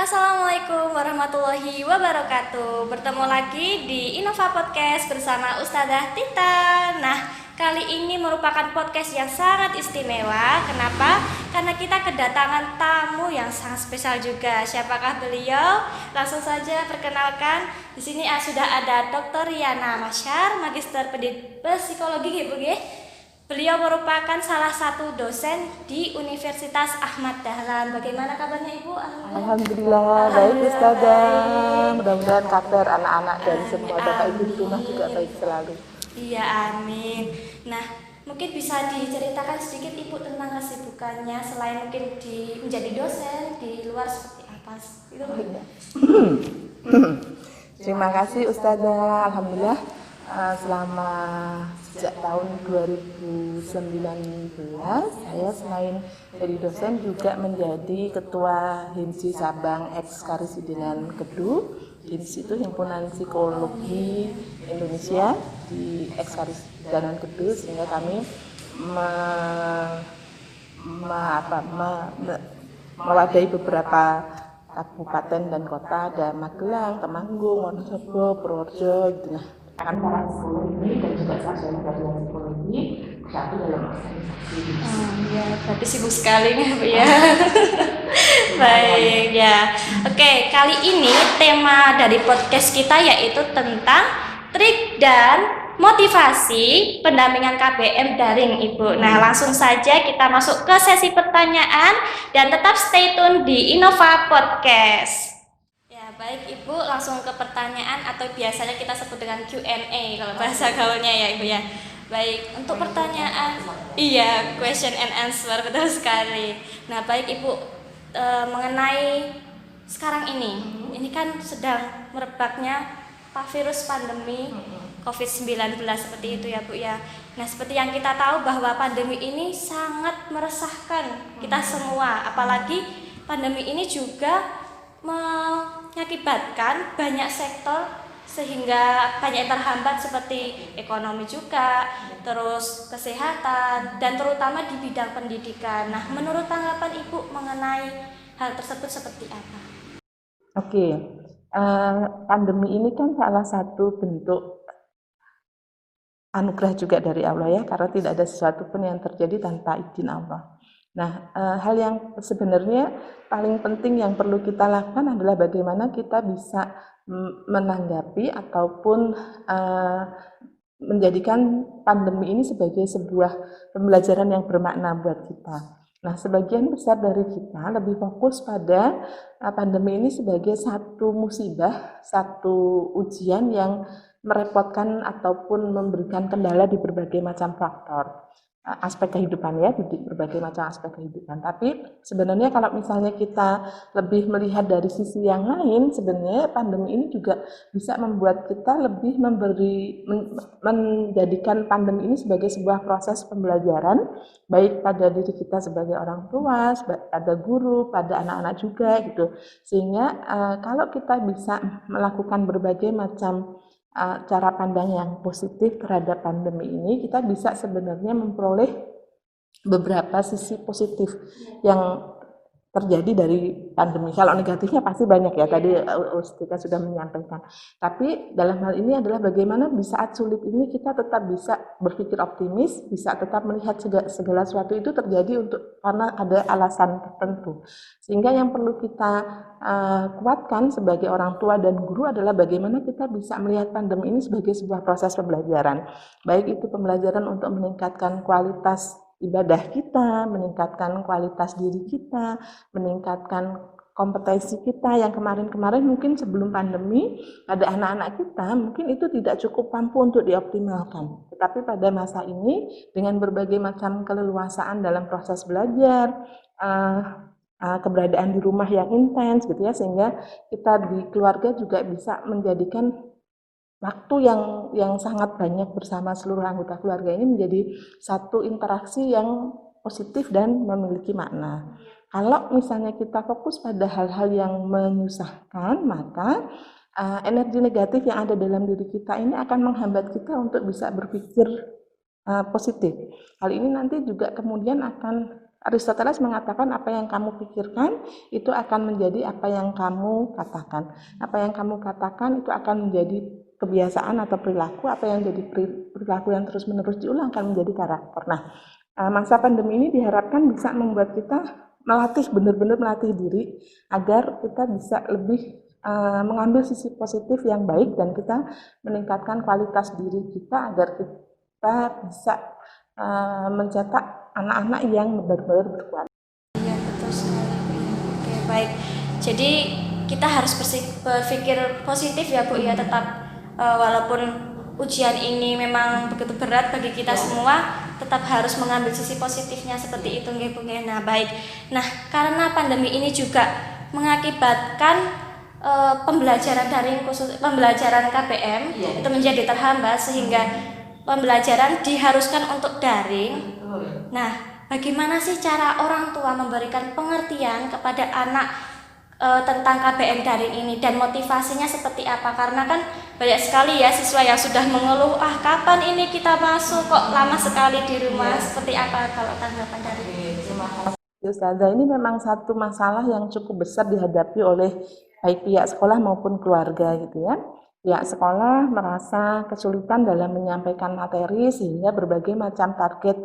Assalamualaikum warahmatullahi wabarakatuh. Bertemu lagi di Innova Podcast bersama Ustazah Tita. Nah, kali ini merupakan podcast yang sangat istimewa. Kenapa? Karena kita kedatangan tamu yang sangat spesial juga. Siapakah beliau? Langsung saja perkenalkan. Di sini sudah ada Dr. Yana Masyar, Magister Psikologi, Bu. Beliau merupakan salah satu dosen di Universitas Ahmad Dahlan. Bagaimana kabarnya Ibu? Alhamdulillah baik Ustazah. Mudah-mudahan kabar anak-anak dan semua Bapak Ibu di rumah juga baik selalu. Iya, amin. Nah, mungkin bisa diceritakan sedikit Ibu tentang kesibukannya selain mungkin menjadi dosen di luar seperti apa? Itu. Terima kasih Ustazah. Alhamdulillah selama sejak tahun 2019 saya selain jadi dosen juga menjadi ketua Himsi Sabang Ekskarisidenan Kedu. Himsi itu himpunan psikologi Indonesia di Ekskarisidenan Kedu, sehingga kami mewadahi beberapa kabupaten dan kota, ada Magelang, Temanggung, Wonosobo, Purworejo gitu. Nah, akan para psikologi ini dan juga sarjana sarjana psikologi satu dalam organisasi. Ya, berarti sibuk sekali nih Bu ya. Baik ya. Oke, kali ini tema dari podcast kita yaitu tentang trik dan motivasi pendampingan KBM daring Ibu. Nah, langsung saja kita masuk ke sesi pertanyaan dan tetap stay tune di Innova Podcast. Ya, baik Ibu, langsung ke pertanyaan atau biasanya kita sebut dengan Q&A kalau bahasa gaulnya ya Ibu ya. Baik, untuk pertanyaan, iya, question and answer, betul sekali. Nah, baik Ibu, mengenai sekarang ini kan sedang merebaknya virus pandemi COVID-19 seperti itu ya Bu ya. Nah, seperti yang kita tahu bahwa pandemi ini sangat meresahkan kita semua, apalagi pandemi ini juga mengakibatkan banyak sektor sehingga banyak yang terhambat seperti ekonomi juga, terus kesehatan, dan terutama di bidang pendidikan. Nah, menurut tanggapan Ibu mengenai hal tersebut seperti apa? Oke, pandemi ini kan salah satu bentuk anugerah juga dari Allah ya, karena tidak ada sesuatu pun yang terjadi tanpa izin Allah. Nah, hal yang sebenarnya paling penting yang perlu kita lakukan adalah bagaimana kita bisa menanggapi ataupun menjadikan pandemi ini sebagai sebuah pembelajaran yang bermakna buat kita. Nah, sebagian besar dari kita lebih fokus pada pandemi ini sebagai satu musibah, satu ujian yang merepotkan ataupun memberikan kendala di berbagai macam faktor aspek kehidupan ya, di berbagai macam aspek kehidupan. Tapi sebenarnya kalau misalnya kita lebih melihat dari sisi yang lain, sebenarnya pandemi ini juga bisa membuat kita lebih menjadikan pandemi ini sebagai sebuah proses pembelajaran, baik pada diri kita sebagai orang tua, pada guru, pada anak-anak juga gitu. Sehingga kalau kita bisa melakukan berbagai macam cara pandang yang positif terhadap pandemi ini, kita bisa sebenarnya memperoleh beberapa sisi positif yang terjadi dari pandemi. Kalau negatifnya pasti banyak ya, tadi kita sudah menyampaikan. Tapi dalam hal ini adalah bagaimana di saat sulit ini kita tetap bisa berpikir optimis, bisa tetap melihat segala sesuatu itu terjadi karena ada alasan tertentu. Sehingga yang perlu kita kuatkan sebagai orang tua dan guru adalah bagaimana kita bisa melihat pandemi ini sebagai sebuah proses pembelajaran. Baik itu pembelajaran untuk meningkatkan kualitas ibadah kita, meningkatkan kualitas diri kita, meningkatkan kompetensi kita yang kemarin-kemarin mungkin sebelum pandemi pada anak-anak kita mungkin itu tidak cukup mampu untuk dioptimalkan. Tetapi pada masa ini dengan berbagai macam keleluasaan dalam proses belajar, keberadaan di rumah yang intens gitu ya, sehingga kita di keluarga juga bisa menjadikan waktu yang sangat banyak bersama seluruh anggota keluarga ini menjadi satu interaksi yang positif dan memiliki makna. Kalau misalnya kita fokus pada hal-hal yang menyusahkan, maka energi negatif yang ada dalam diri kita ini akan menghambat kita untuk bisa berpikir positif. Hal ini nanti juga kemudian akan Aristoteles mengatakan apa yang kamu pikirkan itu akan menjadi apa yang kamu katakan. Apa yang kamu katakan itu akan menjadi kebiasaan atau perilaku, apa yang jadi perilaku yang terus-menerus diulang akan menjadi karakter. Nah, masa pandemi ini diharapkan bisa membuat kita benar-benar melatih diri agar kita bisa lebih mengambil sisi positif yang baik dan kita meningkatkan kualitas diri kita agar kita bisa mencetak anak-anak yang benar-benar berkualitas. Iya, betul sekali. Iya. Oke, baik. Jadi kita harus berpikir positif ya Bu ya, tetap walaupun ujian ini memang begitu berat bagi kita semua, tetap harus mengambil sisi positifnya seperti itu nggih Bu nggih. Nah, baik. Nah, karena pandemi ini juga mengakibatkan pembelajaran daring khusus pembelajaran KBM itu menjadi terhambat sehingga pembelajaran diharuskan untuk daring. Nah, bagaimana sih cara orang tua memberikan pengertian kepada anak tentang KBM daring ini dan motivasinya seperti apa? Karena kan banyak sekali ya siswa yang sudah mengeluh, kapan ini kita masuk kok lama sekali di rumah. Seperti apa kalau tanggapan dari Terima kasih Ustazah. Ini memang satu masalah yang cukup besar dihadapi oleh baik pihak sekolah maupun keluarga gitu ya. Pihak sekolah merasa kesulitan dalam menyampaikan materi sehingga berbagai macam target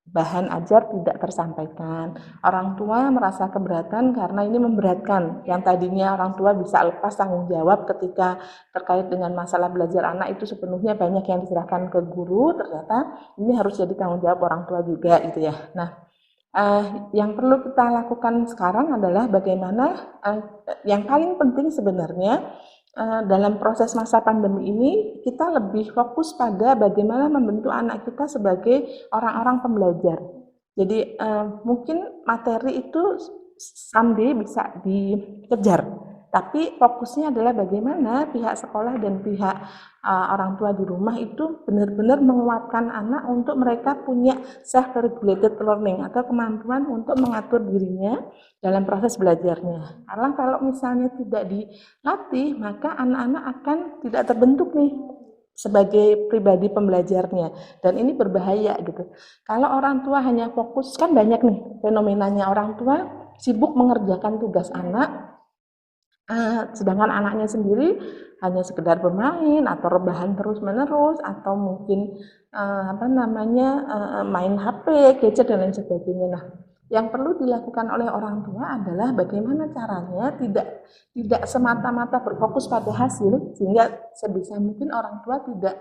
bahan ajar tidak tersampaikan. Orang tua merasa keberatan karena ini memberatkan. Yang tadinya orang tua bisa lepas tanggung jawab ketika terkait dengan masalah belajar anak itu sepenuhnya banyak yang diserahkan ke guru, ternyata ini harus jadi tanggung jawab orang tua juga gitu ya. Nah, yang perlu kita lakukan sekarang adalah bagaimana yang paling penting sebenarnya dalam proses masa pandemi ini kita lebih fokus pada bagaimana membentuk anak kita sebagai orang-orang pembelajar. Jadi mungkin materi itu someday bisa dikejar, tapi fokusnya adalah bagaimana pihak sekolah dan pihak orang tua di rumah itu benar-benar menguatkan anak untuk mereka punya self-regulated learning atau kemampuan untuk mengatur dirinya dalam proses belajarnya. Karena kalau misalnya tidak dilatih, maka anak-anak akan tidak terbentuk nih sebagai pribadi pembelajarnya, dan ini berbahaya gitu. Kalau orang tua hanya fokus, kan banyak nih fenomenanya orang tua sibuk mengerjakan tugas anak, sedangkan anaknya sendiri hanya sekedar bermain atau rebahan terus-menerus atau mungkin main HP, gadget dan lain sebagainya. Nah, yang perlu dilakukan oleh orang tua adalah bagaimana caranya tidak semata-mata berfokus pada hasil sehingga sebisa mungkin orang tua tidak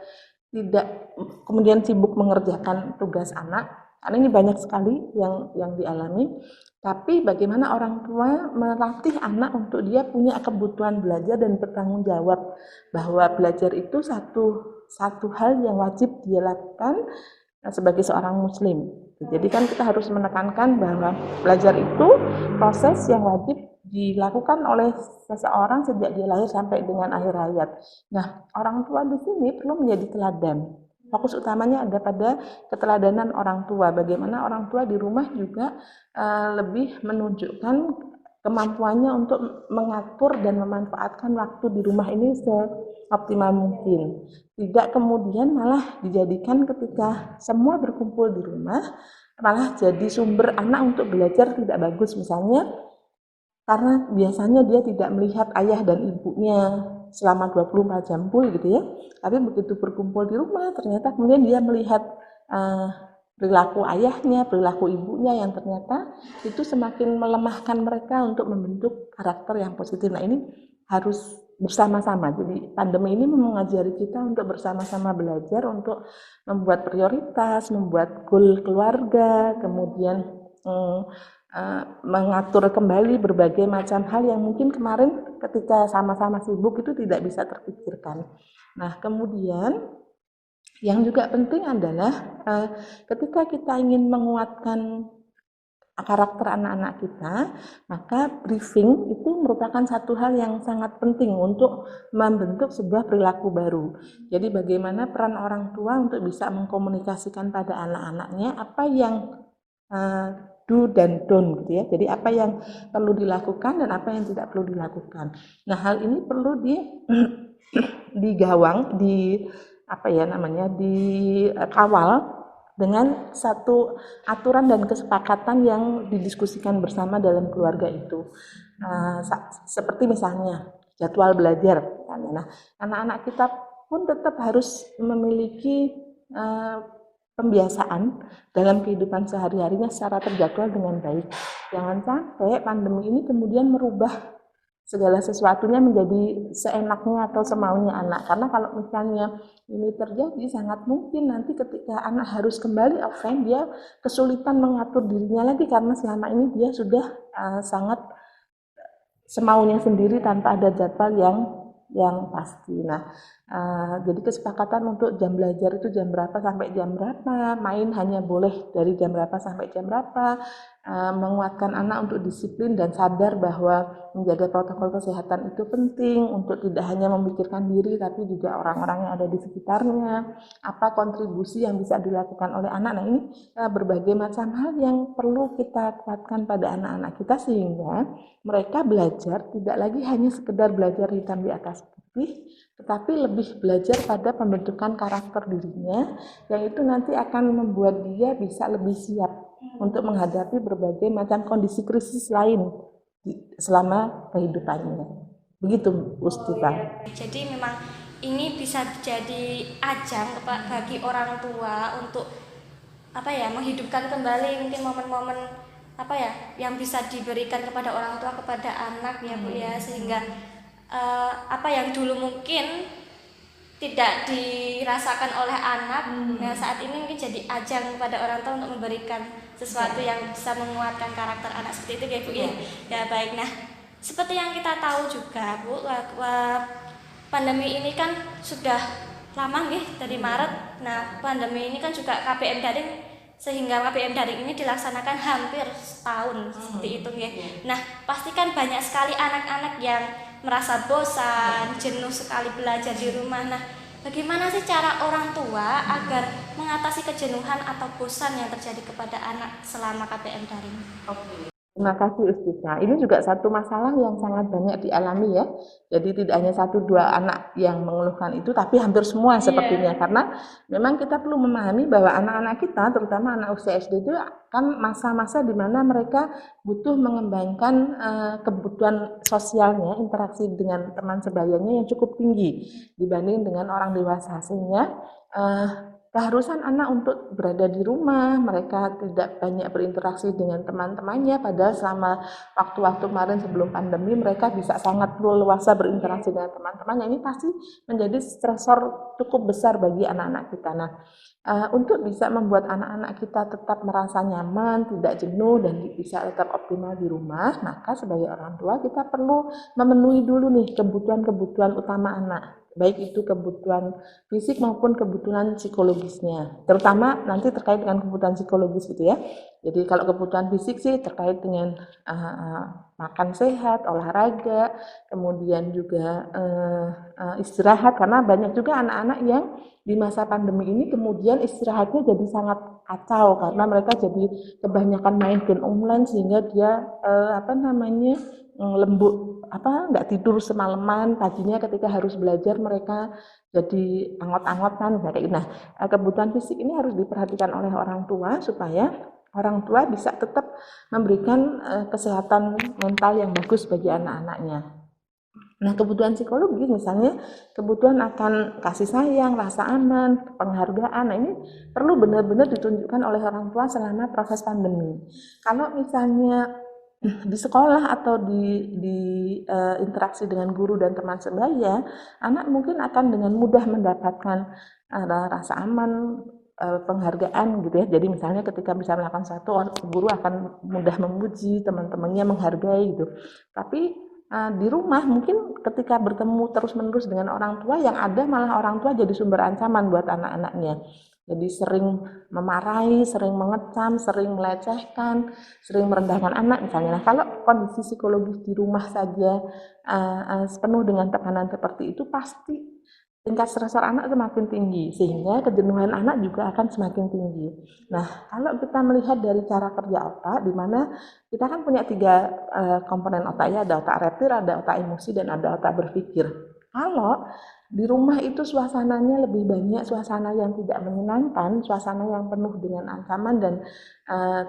kemudian sibuk mengerjakan tugas anak. Karena ini banyak sekali yang dialami. Tapi bagaimana orang tua melatih anak untuk dia punya kebutuhan belajar dan bertanggung jawab bahwa belajar itu satu hal yang wajib dia lakukan sebagai seorang muslim. Jadi kan kita harus menekankan bahwa belajar itu proses yang wajib dilakukan oleh seseorang sejak dia lahir sampai dengan akhir hayat. Nah, orang tua di sini perlu menjadi teladan. Fokus utamanya ada pada keteladanan orang tua. Bagaimana orang tua di rumah juga lebih menunjukkan kemampuannya untuk mengatur dan memanfaatkan waktu di rumah ini seoptimal mungkin. Tidak kemudian malah dijadikan ketika semua berkumpul di rumah, malah jadi sumber anak untuk belajar tidak bagus. Misalnya, karena biasanya dia tidak melihat ayah dan ibunya selama 24 jam full gitu ya. Tapi begitu berkumpul di rumah, ternyata kemudian dia melihat perilaku ayahnya, perilaku ibunya yang ternyata itu semakin melemahkan mereka untuk membentuk karakter yang positif. Nah, ini harus bersama-sama. Jadi pandemi ini mengajari kita untuk bersama-sama belajar untuk membuat prioritas, membuat goal keluarga, kemudian mengatur kembali berbagai macam hal yang mungkin kemarin ketika sama-sama sibuk itu tidak bisa terpikirkan. Nah, kemudian yang juga penting adalah ketika kita ingin menguatkan karakter anak-anak kita, maka briefing itu merupakan satu hal yang sangat penting untuk membentuk sebuah perilaku baru. Jadi bagaimana peran orang tua untuk bisa mengkomunikasikan pada anak-anaknya apa yang do dan don't gitu ya. Jadi apa yang perlu dilakukan dan apa yang tidak perlu dilakukan. Nah, hal ini perlu digawang, dikawal dengan satu aturan dan kesepakatan yang didiskusikan bersama dalam keluarga itu. Seperti misalnya jadwal belajar. Nah, anak-anak kita pun tetap harus memiliki pembiasaan dalam kehidupan sehari-harinya secara terjadwal dengan baik. Jangan sampai pandemi ini kemudian merubah segala sesuatunya menjadi seenaknya atau semaunya anak. Karena kalau misalnya ini terjadi, sangat mungkin nanti ketika anak harus kembali offline, dia kesulitan mengatur dirinya lagi karena selama ini dia sudah sangat semaunya sendiri tanpa ada jadwal yang pasti. Nah, jadi kesepakatan untuk jam belajar itu jam berapa sampai jam berapa, main hanya boleh dari jam berapa sampai jam berapa, menguatkan anak untuk disiplin dan sadar bahwa menjaga protokol kesehatan itu penting untuk tidak hanya memikirkan diri tapi juga orang-orang yang ada di sekitarnya, apa kontribusi yang bisa dilakukan oleh anak. Nah, ini berbagai macam hal yang perlu kita kuatkan pada anak-anak kita sehingga mereka belajar tidak lagi hanya sekedar belajar hitam di atas putih, tetapi lebih belajar pada pembentukan karakter dirinya, yang itu nanti akan membuat dia bisa lebih siap untuk menghadapi berbagai macam kondisi krisis lain selama kehidupannya. Begitu, Ustika. Jadi memang ini bisa jadi ajang bagi orang tua untuk menghidupkan kembali mungkin momen-momen yang bisa diberikan kepada orang tua kepada anak ya Bu ya, sehingga yang dulu mungkin tidak dirasakan oleh anak, nah saat ini mungkin jadi ajang pada orang tua untuk memberikan sesuatu yang bisa menguatkan karakter anak seperti itu ya Bu ya. Ya baik, nah seperti yang kita tahu juga Bu, pandemi ini kan sudah lama nih dari Maret. Nah pandemi ini kan juga KBM daring, sehingga KBM daring ini dilaksanakan hampir setahun seperti itu ya. Nah pasti kan banyak sekali anak-anak yang merasa bosan, jenuh sekali belajar di rumah. Nah bagaimana sih cara orang tua agar mengatasi kejenuhan atau bosan yang terjadi kepada anak selama KBM daring? Terima kasih Ustika. Ini juga satu masalah yang sangat banyak dialami ya. Jadi tidak hanya 1-2 anak yang mengeluhkan itu, tapi hampir semua sepertinya. Karena memang kita perlu memahami bahwa anak-anak kita, terutama anak usia SD itu kan masa-masa di mana mereka butuh mengembangkan kebutuhan sosialnya, interaksi dengan teman sebayanya yang cukup tinggi dibanding dengan orang dewasa. Sehingga keharusan anak untuk berada di rumah, mereka tidak banyak berinteraksi dengan teman-temannya, padahal selama waktu-waktu kemarin sebelum pandemi mereka bisa sangat leluasa berinteraksi dengan teman-temannya. Ini pasti menjadi stresor cukup besar bagi anak-anak kita. Nah, untuk bisa membuat anak-anak kita tetap merasa nyaman, tidak jenuh, dan bisa tetap optimal di rumah, maka sebagai orang tua kita perlu memenuhi dulu nih kebutuhan-kebutuhan utama anak, baik itu kebutuhan fisik maupun kebutuhan psikologisnya, terutama nanti terkait dengan kebutuhan psikologis gitu ya. Jadi kalau kebutuhan fisik sih terkait dengan makan sehat, olahraga, kemudian juga istirahat, karena banyak juga anak-anak yang di masa pandemi ini kemudian istirahatnya jadi sangat kacau karena mereka jadi kebanyakan main game online sehingga dia lembut, nggak tidur semalaman, paginya ketika harus belajar mereka jadi anggot-anggotan kayak gitu. Nah, kebutuhan fisik ini harus diperhatikan oleh orang tua supaya orang tua bisa tetap memberikan kesehatan mental yang bagus bagi anak-anaknya. Nah, kebutuhan psikologis misalnya kebutuhan akan kasih sayang, rasa aman, penghargaan. Nah, ini perlu benar-benar ditunjukkan oleh orang tua selama proses pandemi. Kalau misalnya di sekolah atau di interaksi dengan guru dan teman sebaya, anak mungkin akan dengan mudah mendapatkan rasa aman, penghargaan gitu ya. Jadi misalnya ketika bisa melakukan sesuatu, guru akan mudah memuji, teman-temannya menghargai gitu. Tapi di rumah mungkin ketika bertemu terus-menerus dengan orang tua, yang ada malah orang tua jadi sumber ancaman buat anak-anaknya. Jadi sering memarahi, sering mengecam, sering melecehkan, sering merendahkan anak misalnya. Nah, kalau kondisi psikologis di rumah saja penuh dengan tekanan seperti itu, pasti tingkat stresor anak semakin tinggi, sehingga kejenuhan anak juga akan semakin tinggi. Nah, kalau kita melihat dari cara kerja otak, di mana kita kan punya 3 komponen otak ya, ada otak reptil, ada otak emosi, dan ada otak berpikir. Kalau Di rumah itu suasananya lebih banyak suasana yang tidak menyenangkan, suasana yang penuh dengan ancaman dan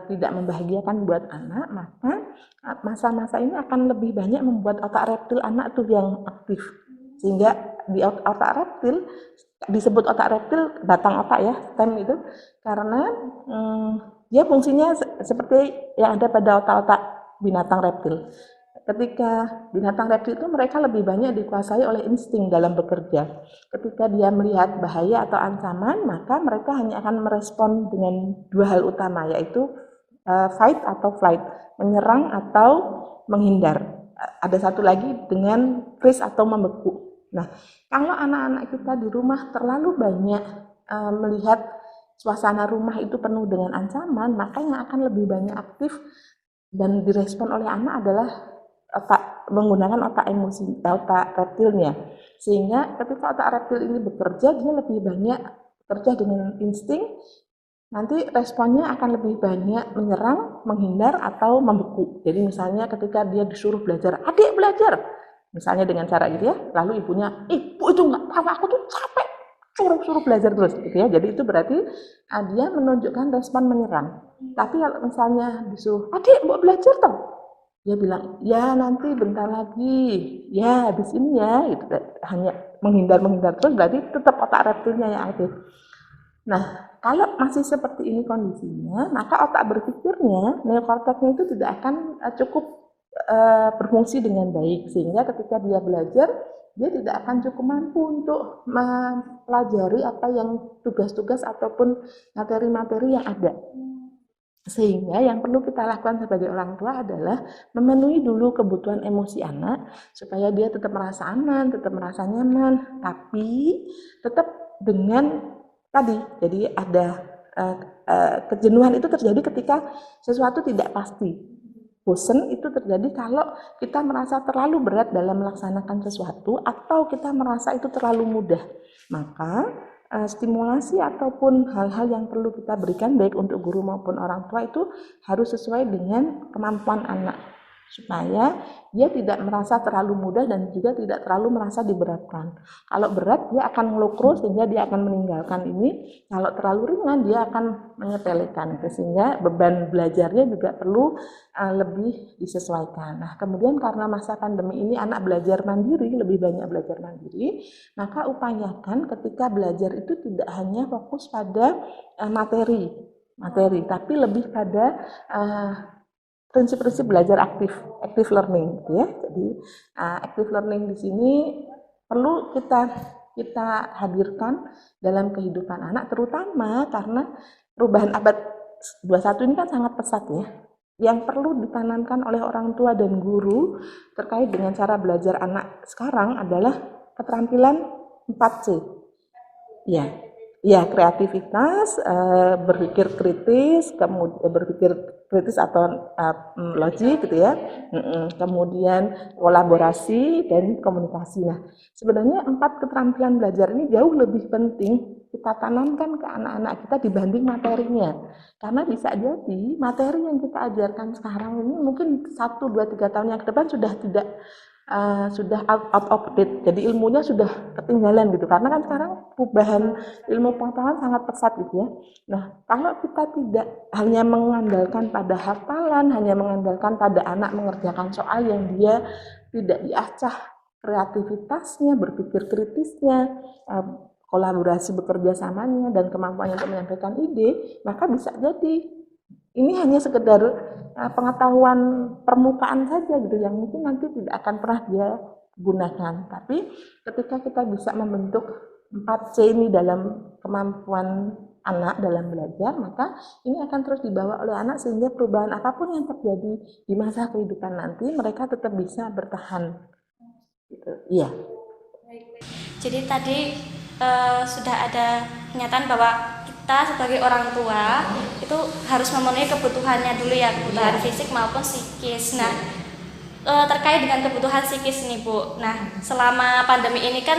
tidak membahagiakan buat anak, maka masa-masa ini akan lebih banyak membuat otak reptil anak tuh yang aktif. Sehingga di otak reptil, disebut otak reptil, batang otak ya, stem itu, karena dia fungsinya seperti yang ada pada otak-otak binatang reptil. Ketika binatang reptil itu mereka lebih banyak dikuasai oleh insting dalam bekerja. Ketika dia melihat bahaya atau ancaman, maka mereka hanya akan merespon dengan dua hal utama, yaitu fight atau flight, menyerang atau menghindar. Ada satu lagi dengan freeze atau membeku. Nah, kalau anak-anak kita di rumah terlalu banyak melihat suasana rumah itu penuh dengan ancaman, maka yang akan lebih banyak aktif dan direspon oleh anak adalah menggunakan otak emosi, otak reptilnya. Sehingga ketika otak reptil ini bekerja, dia lebih banyak bekerja dengan insting, nanti responnya akan lebih banyak menyerang, menghindar, atau membeku. Jadi misalnya ketika dia disuruh belajar, adik belajar, misalnya dengan cara gitu ya, lalu ibunya, ibu itu nggak tahu, aku tuh capek, suruh belajar terus gitu ya. Jadi itu berarti dia menunjukkan respon menyerang. Tapi kalau misalnya disuruh, adik mau belajar toh, dia bilang, ya nanti bentar lagi, ya habis ini ya, gitu. Hanya menghindar terus, berarti tetap otak reptilnya yang aktif. Nah, kalau masih seperti ini kondisinya, maka otak berpikirnya, neokorteksnya itu tidak akan cukup berfungsi dengan baik, sehingga ketika dia belajar, dia tidak akan cukup mampu untuk mempelajari apa yang tugas-tugas ataupun materi-materi yang ada. Sehingga yang perlu kita lakukan sebagai orang tua adalah memenuhi dulu kebutuhan emosi anak supaya dia tetap merasa aman, tetap merasa nyaman, tapi tetap dengan tadi. Jadi ada kejenuhan itu terjadi ketika sesuatu tidak pasti. Bosan itu terjadi kalau kita merasa terlalu berat dalam melaksanakan sesuatu atau kita merasa itu terlalu mudah. Maka stimulasi ataupun hal-hal yang perlu kita berikan baik untuk guru maupun orang tua itu harus sesuai dengan kemampuan anak supaya dia tidak merasa terlalu mudah dan juga tidak terlalu merasa diberatkan. Kalau berat dia akan ngelukro sehingga dia akan meninggalkan ini, kalau terlalu ringan dia akan menyepelekan sehingga beban belajarnya juga perlu lebih disesuaikan. Nah, kemudian karena masa pandemi ini anak belajar mandiri, lebih banyak belajar mandiri, maka upayakan ketika belajar itu tidak hanya fokus pada materi, tapi lebih pada prinsip-prinsip belajar active learning, gitu ya. Jadi active learning di sini perlu kita hadirkan dalam kehidupan anak, terutama karena perubahan abad 21 ini kan sangat pesat ya. Yang perlu ditanamkan oleh orang tua dan guru terkait dengan cara belajar anak sekarang adalah keterampilan 4C. Ya, kreativitas, berpikir kritis, kemudian berpikir kritis atau logik gitu ya. Kemudian kolaborasi dan komunikasi. Nah, sebenarnya 4 keterampilan belajar ini jauh lebih penting kita tanamkan ke anak-anak kita dibanding materinya. Karena bisa jadi materi yang kita ajarkan sekarang ini mungkin 1, 2, 3 tahun yang ke depan sudah tidak sudah out of date, jadi ilmunya sudah ketinggalan gitu, karena kan sekarang perubahan ilmu pengetahuan sangat pesat gitu ya. Nah, kalau kita tidak hanya mengandalkan pada hafalan, hanya mengandalkan pada anak mengerjakan soal yang dia tidak diasah kreativitasnya, berpikir kritisnya, kolaborasi bekerja samanya, dan kemampuannya untuk menyampaikan ide, maka bisa jadi ini hanya sekedar pengetahuan permukaan saja gitu yang mungkin nanti tidak akan pernah dia gunakan. Tapi ketika kita bisa membentuk 4C ini dalam kemampuan anak dalam belajar, maka ini akan terus dibawa oleh anak sehingga perubahan apapun yang terjadi di masa kehidupan nanti mereka tetap bisa bertahan. Gitu. Iya. Jadi tadi sudah ada pernyataan bahwa kita sebagai orang tua itu harus memenuhi kebutuhannya dulu ya, kebutuhan fisik maupun psikis. Nah, terkait dengan kebutuhan psikis nih Bu. Nah, selama pandemi ini kan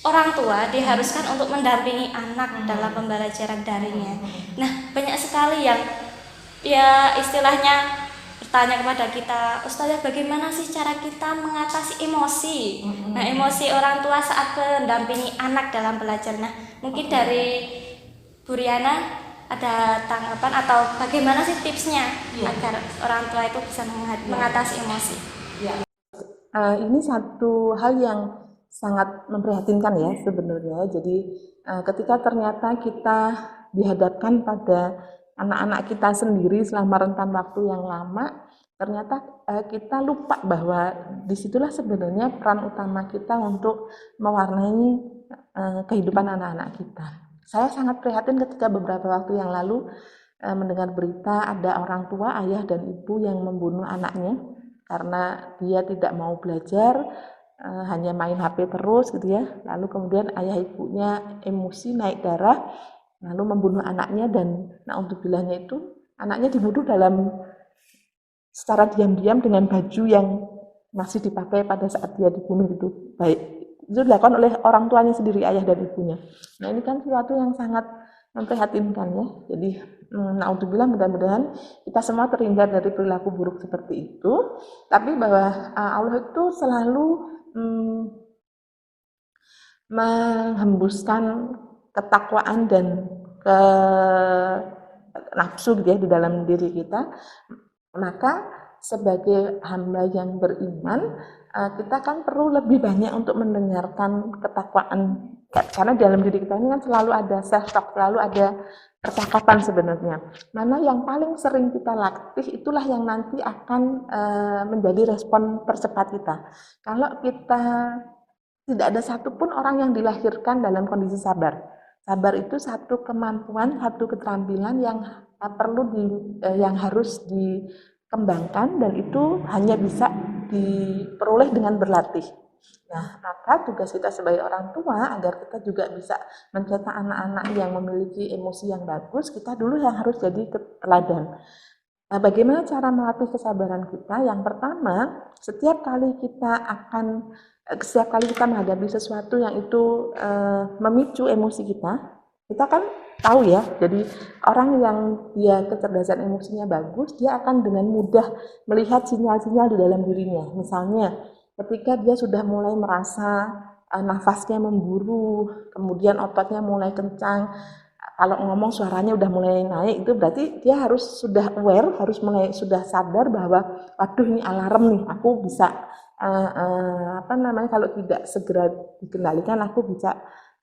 orang tua diharuskan untuk mendampingi anak dalam pembelajaran daringnya. Nah, banyak sekali yang ya istilahnya bertanya kepada kita, Ustazah, bagaimana sih cara kita mengatasi emosi? Nah, emosi orang tua saat mendampingi anak dalam belajar. Nah, mungkin dari Bu Riana ada tanggapan atau bagaimana sih tipsnya agar orang tua itu bisa mengatasi emosi? Ini satu hal yang sangat memprihatinkan ya sebenarnya. Jadi ketika ternyata kita dihadapkan pada anak-anak kita sendiri selama rentan waktu yang lama, ternyata kita lupa bahwa disitulah sebenarnya peran utama kita untuk mewarnai kehidupan anak-anak kita. Saya sangat prihatin ketika beberapa waktu yang lalu mendengar berita ada orang tua, ayah dan ibu yang membunuh anaknya karena dia tidak mau belajar, hanya main HP terus gitu ya. Lalu kemudian ayah ibunya emosi, naik darah, lalu membunuh anaknya, dan naudzubillah itu anaknya dibunuh secara diam-diam dengan baju yang masih dipakai pada saat dia dibunuh itu. Baik, itu dilakukan oleh orang tuanya sendiri, ayah dan ibunya. Nah, ini kan sesuatu yang sangat memprihatinkan ya. Jadi naudzubillah, mudah-mudahan kita semua terhindar dari perilaku buruk seperti itu. Tapi bahwa Allah itu selalu menghembuskan ketakwaan dan ke nafsu gitu ya di dalam diri kita. Maka sebagai hamba yang beriman, kita kan perlu lebih banyak untuk mendengarkan ketakwaan, karena dalam diri kita ini kan selalu ada self-talk, selalu ada percakapan sebenarnya. Mana yang paling sering kita latih, itulah yang nanti akan menjadi respon percepat kita. Kalau kita tidak ada satupun orang yang dilahirkan dalam kondisi sabar. Sabar itu satu kemampuan, satu keterampilan yang yang harus dikembangkan, dan itu hanya bisa diperoleh dengan berlatih. Nah, maka tugas kita sebagai orang tua agar kita juga bisa mencetak anak-anak yang memiliki emosi yang bagus, kita dulu yang harus jadi teladan. Nah, bagaimana cara melatih kesabaran kita? Yang pertama, setiap kali kita menghadapi sesuatu yang itu memicu emosi kita kan tahu ya. Jadi orang yang dia kecerdasan emosinya bagus, dia akan dengan mudah melihat sinyal-sinyal di dalam dirinya. Misalnya, ketika dia sudah mulai merasa nafasnya memburu, kemudian ototnya mulai kencang, kalau ngomong suaranya udah mulai naik, itu berarti dia harus sudah aware, sudah sadar bahwa waduh, ini alarm nih, aku bisa kalau tidak segera dikendalikan, aku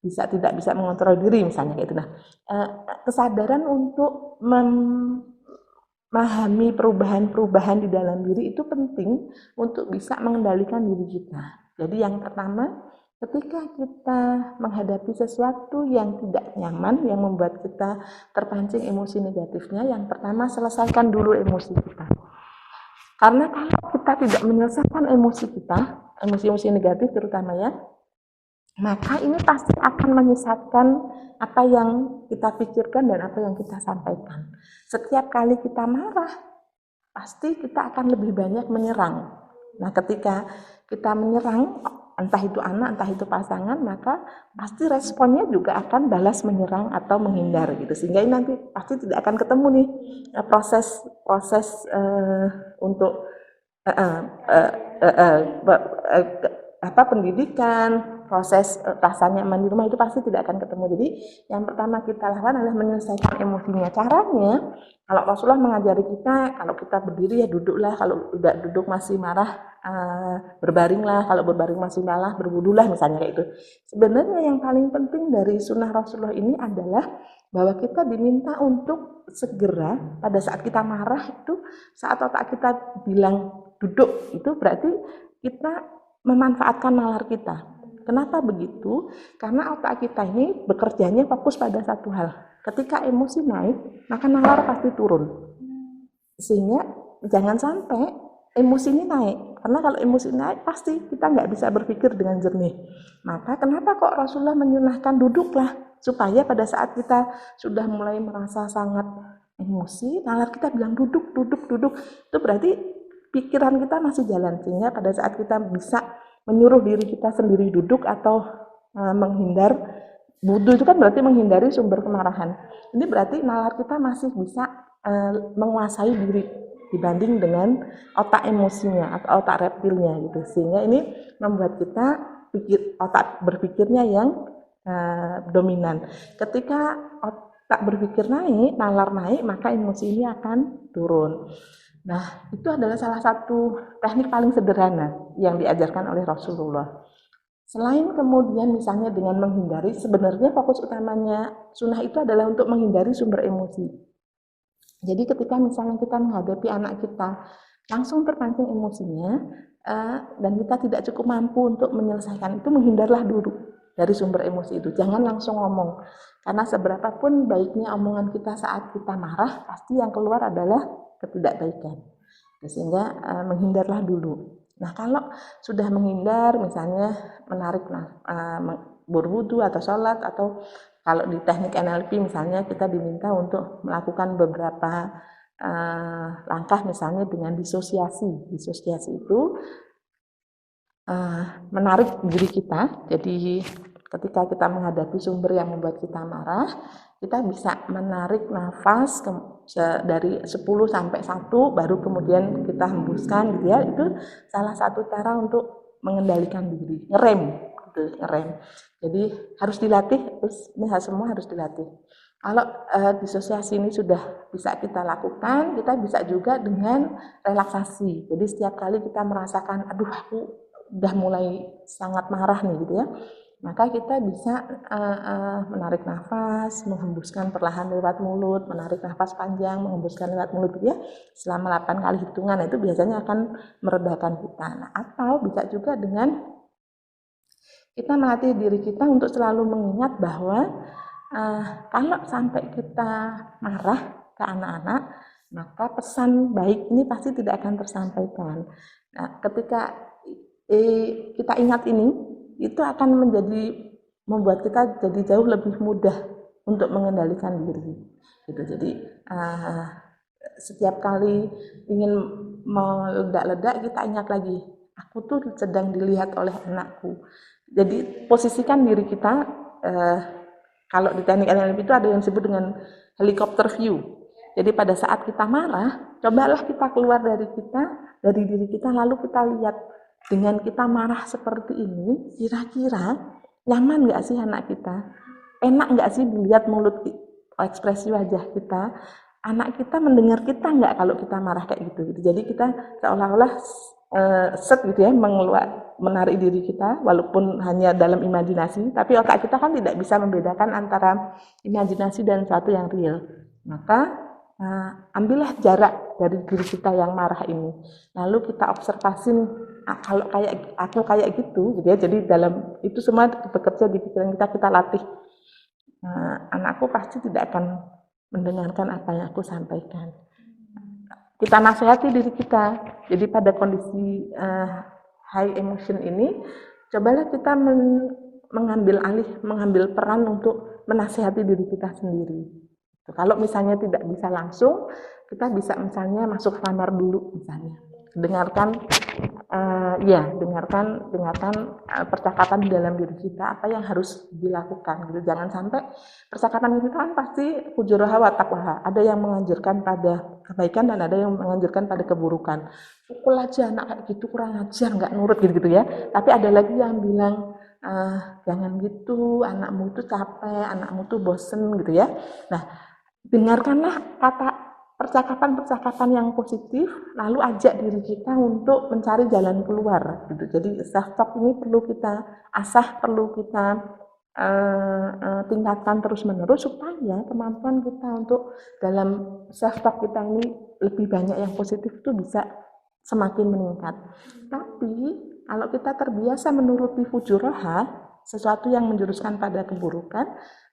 tidak bisa mengontrol diri misalnya kayak itu. Nah, kesadaran untuk memahami perubahan-perubahan di dalam diri itu penting untuk bisa mengendalikan diri kita. Jadi yang pertama, ketika kita menghadapi sesuatu yang tidak nyaman, yang membuat kita terpancing emosi negatifnya, yang pertama selesaikan dulu emosi kita. Karena kalau kita tidak menyelesaikan emosi kita, emosi-emosi negatif terutama ya, maka ini pasti akan menyesatkan apa yang kita pikirkan dan apa yang kita sampaikan. Setiap kali kita marah, pasti kita akan lebih banyak menyerang. Nah, ketika kita menyerang, entah itu anak, entah itu pasangan, maka pasti responnya juga akan balas menyerang atau menghindar gitu. Sehingga ini nanti pasti tidak akan ketemu nih proses untuk pendidikan, proses rasa nyaman di rumah itu pasti tidak akan ketemu. Jadi yang pertama kita lakukan adalah menyelesaikan emosinya. Caranya, kalau Rasulullah mengajari kita, kalau kita berdiri ya duduklah, kalau udah duduk masih marah berbaringlah, kalau berbaring masih malah berwudulah misalnya kayak itu. Sebenarnya yang paling penting dari sunnah Rasulullah ini adalah bahwa kita diminta untuk segera pada saat kita marah itu, saat otak kita bilang duduk, itu berarti kita memanfaatkan nalar kita. Kenapa begitu? Karena otak kita ini bekerjanya fokus pada satu hal. Ketika emosi naik, maka nalar pasti turun. Sehingga jangan sampai emosi ini naik. Karena kalau emosi naik, pasti kita nggak bisa berpikir dengan jernih. Maka kenapa kok Rasulullah menyunahkan duduklah? Supaya pada saat kita sudah mulai merasa sangat emosi, nalar kita bilang duduk. Itu berarti pikiran kita masih jalan. Sehingga pada saat kita bisa menyuruh diri kita sendiri duduk atau menghindar, wudu itu kan berarti menghindari sumber kemarahan. Ini berarti nalar kita masih bisa menguasai dibanding dengan otak emosinya atau otak reptilnya gitu. Sehingga ini membuat kita otak berpikirnya yang dominan. Ketika otak berpikir naik, nalar naik, maka emosi ini akan turun. Nah, itu adalah salah satu teknik paling sederhana yang diajarkan oleh Rasulullah. Selain kemudian misalnya dengan menghindari, sebenarnya fokus utamanya sunnah itu adalah untuk menghindari sumber emosi. Jadi ketika misalnya kita menghadapi anak kita, langsung terpancing emosinya, dan kita tidak cukup mampu untuk menyelesaikan itu, menghindarlah dulu dari sumber emosi itu. Jangan langsung ngomong, karena seberapapun baiknya omongan kita saat kita marah, pasti yang keluar adalah ketidakbaikan. Sehingga menghindarlah dulu. Nah, kalau sudah menghindar, misalnya menarik berwudu atau sholat, atau kalau di teknik NLP misalnya kita diminta untuk melakukan beberapa langkah, misalnya dengan disosiasi. Disosiasi itu menarik diri kita. Jadi ketika kita menghadapi sumber yang membuat kita marah, kita bisa menarik nafas dari 10 sampai 1, baru kemudian kita hembuskan gitu ya. Itu salah satu cara untuk mengendalikan diri, ngerem gitu, ngerem. Jadi harus dilatih, terus ini semua harus dilatih. Kalau disosiasi ini sudah bisa kita lakukan, kita bisa juga dengan relaksasi. Jadi setiap kali kita merasakan, aduh aku udah mulai sangat marah nih gitu ya, maka kita bisa menarik nafas, menghembuskan perlahan lewat mulut, menarik nafas panjang, menghembuskan lewat mulut gitu ya, selama 8 kali hitungan. Itu biasanya akan meredakan kita. Nah, atau bisa juga dengan kita melatih diri kita untuk selalu mengingat bahwa kalau sampai kita marah ke anak-anak, maka pesan baik ini pasti tidak akan tersampaikan. Nah, ketika kita ingat ini, itu akan membuat kita jadi jauh lebih mudah untuk mengendalikan diri. Gitu. Jadi setiap kali ingin meledak-ledak, kita ingat lagi, aku tuh sedang dilihat oleh anakku. Jadi posisikan diri kita, kalau di teknik NLP itu ada yang disebut dengan helicopter view. Jadi pada saat kita marah, cobalah kita keluar dari diri kita, lalu kita lihat, dengan kita marah seperti ini, kira-kira nyaman nggak sih anak kita? Enak nggak sih dilihat mulut, ekspresi wajah kita? Anak kita mendengar kita nggak kalau kita marah kayak gitu? Jadi kita seolah-olah gitu ya, menarik diri kita, walaupun hanya dalam imajinasi, tapi otak kita kan tidak bisa membedakan antara imajinasi dan sesuatu yang real. Maka ambillah jarak dari diri kita yang marah ini, lalu kita observasin, kalau aku kayak gitu ya. Jadi dalam itu semua bekerja di pikiran kita latih. Anakku pasti tidak akan mendengarkan apa yang aku sampaikan. Kita nasihati diri kita. Jadi pada kondisi high emotion ini, cobalah kita mengambil peran untuk menasihati diri kita sendiri. Kalau misalnya tidak bisa langsung, kita bisa misalnya masuk kamar dulu, misalnya dengarkan percakapan di dalam diri kita, apa yang harus dilakukan gitu. Jangan sampai percakapan itu kan pasti fujuraha wa taqwaha, ada yang menganjurkan pada kebaikan dan ada yang menganjurkan pada keburukan. Pukul aja anak kayak gitu, kurang ajar, nggak nurut gitu ya. Tapi ada lagi yang bilang, jangan gitu, anakmu itu capek, anakmu tuh bosen gitu ya. Nah, dengarkanlah percakapan yang positif, lalu ajak diri kita untuk mencari jalan keluar gitu. Jadi self talk ini perlu kita asah, perlu kita tingkatkan terus-menerus, supaya kemampuan kita untuk dalam self talk kita ini lebih banyak yang positif itu bisa semakin meningkat. Tapi kalau kita terbiasa menuruti fujuraha, sesuatu yang menjuruskan pada keburukan,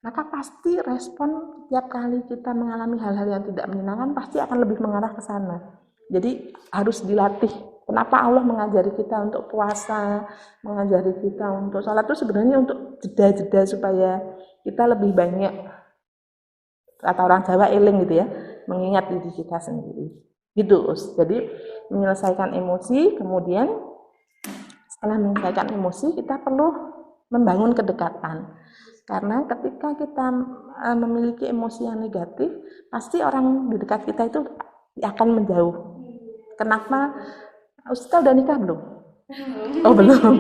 maka pasti respon setiap kali kita mengalami hal-hal yang tidak menyenangkan pasti akan lebih mengarah ke sana. Jadi harus dilatih. Kenapa Allah mengajari kita untuk puasa, mengajari kita untuk sholat, itu sebenarnya untuk jeda-jeda supaya kita lebih banyak, kata orang Jawa, eling gitu ya, mengingat diri kita sendiri. Gitu, Us. Jadi menyelesaikan emosi, kemudian setelah menyelesaikan emosi, kita perlu membangun kedekatan. Karena ketika kita memiliki emosi yang negatif, pasti orang di dekat kita itu akan menjauh. kenapa Ustazah udah nikah belum? Oh belum.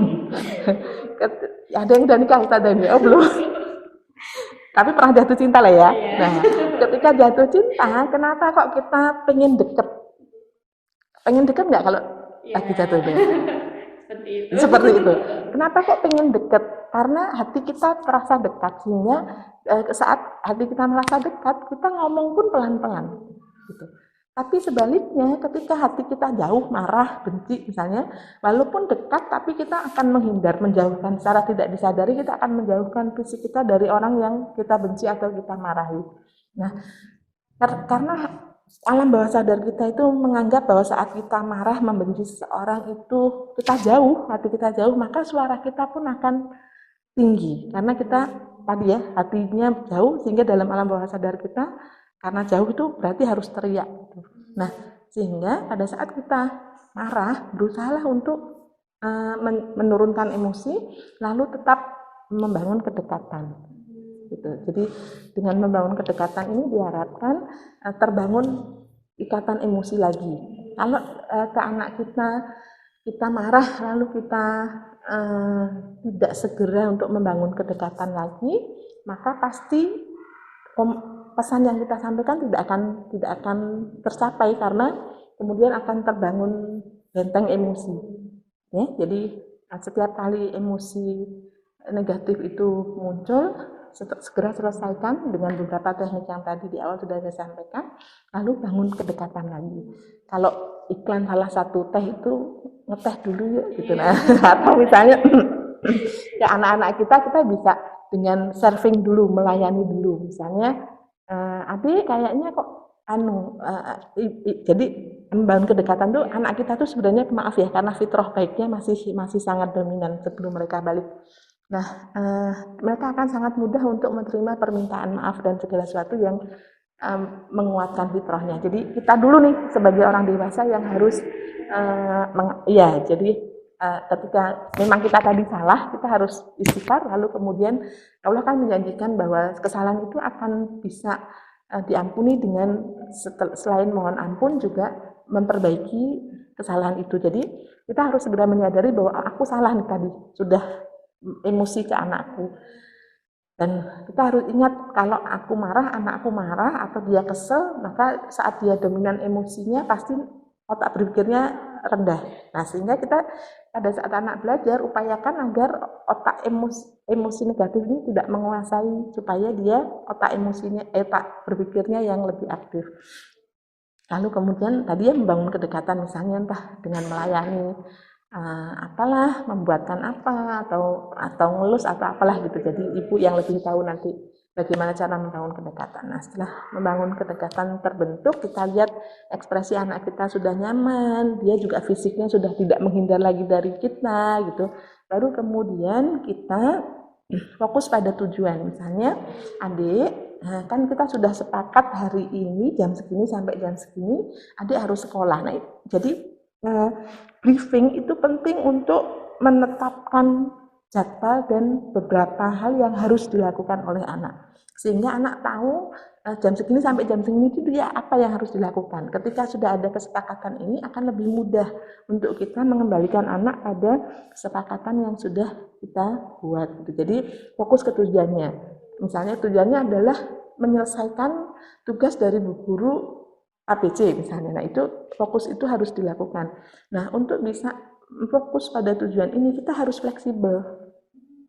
Ada yang udah nikah Ustazah ini? Oh belum. Tapi pernah jatuh cinta lah ya. Nah, ketika jatuh cinta, kenapa kok kita pengen deket? Pengen deket nggak kalau lagi jatuh itu? Seperti itu. Kenapa kok pengen deket? Karena hati kita terasa dekat, sehingga saat hati kita merasa dekat, kita ngomong pun pelan-pelan. Gitu. Tapi sebaliknya, ketika hati kita jauh, marah, benci misalnya, walaupun dekat, tapi kita akan menghindar, menjauhkan. Secara tidak disadari, kita akan menjauhkan fisik kita dari orang yang kita benci atau kita marahi. Nah, karena alam bawah sadar kita itu menganggap bahwa saat kita marah, membenci seseorang itu kita jauh, hati kita jauh, maka suara kita pun akan tinggi. Karena kita tadi ya, hatinya jauh, sehingga dalam alam bawah sadar kita, karena jauh itu berarti harus teriak. Nah, sehingga pada saat kita marah, berusahalah untuk menurunkan emosi, lalu tetap membangun kedekatan. Gitu. Jadi dengan membangun kedekatan ini diharapkan terbangun ikatan emosi lagi. Kalau ke anak kita marah, lalu kita tidak segera untuk membangun kedekatan lagi, maka pasti pesan yang kita sampaikan tidak akan tercapai, karena kemudian akan terbangun benteng emosi. Ya, jadi setiap kali emosi negatif itu muncul, segera selesaikan dengan beberapa teknik yang tadi di awal sudah saya sampaikan, lalu bangun kedekatan lagi. Kalau iklan salah satu teh itu ngeteh dulu yuk gitu, nah atau misalnya ya anak-anak kita bisa dengan serving dulu, melayani dulu, misalnya Abi kayaknya kok jadi membangun kedekatan tuh anak kita tuh sebenarnya, maaf ya, karena fitrah baiknya masih sangat dominan sebelum mereka balik. Nah, mereka akan sangat mudah untuk menerima permintaan maaf dan segala sesuatu yang menguatkan fitrahnya. Jadi kita dulu nih sebagai orang dewasa yang harus jadi ketika memang kita tadi salah, kita harus istighfar, lalu kemudian Allah kan menjanjikan bahwa kesalahan itu akan bisa diampuni dengan selain mohon ampun juga memperbaiki kesalahan itu. Jadi kita harus segera menyadari bahwa aku salah nih tadi, sudah emosi ke anakku. Dan kita harus ingat, kalau aku marah, anakku marah atau dia kesel, maka saat dia dominan emosinya pasti otak berpikirnya rendah. Nah, sehingga kita pada saat anak belajar upayakan agar otak emosi negatif ini tidak menguasai, supaya dia otak berpikirnya yang lebih aktif. Lalu kemudian tadi ya membangun kedekatan, misalnya entah dengan melayani apalah, membuatkan apa, atau ngelus atau apalah gitu. Jadi ibu yang lebih tahu nanti bagaimana cara membangun kedekatan. Nah, setelah membangun kedekatan terbentuk, kita lihat ekspresi anak kita sudah nyaman, dia juga fisiknya sudah tidak menghindar lagi dari kita gitu. Baru kemudian kita fokus pada tujuan. Misalnya, adik, kan kita sudah sepakat hari ini jam segini sampai jam segini adik harus sekolah. Nah, jadi briefing itu penting untuk menetapkan jadwal dan beberapa hal yang harus dilakukan oleh anak, sehingga anak tahu jam segini sampai jam segini itu dia apa yang harus dilakukan. Ketika sudah ada kesepakatan ini, akan lebih mudah untuk kita mengembalikan anak pada kesepakatan yang sudah kita buat. Jadi fokus ke tujuannya. Misalnya tujuannya adalah menyelesaikan tugas dari bu guru ABC misalnya. Nah, itu fokus itu harus dilakukan. Nah, untuk bisa fokus pada tujuan ini, kita harus fleksibel.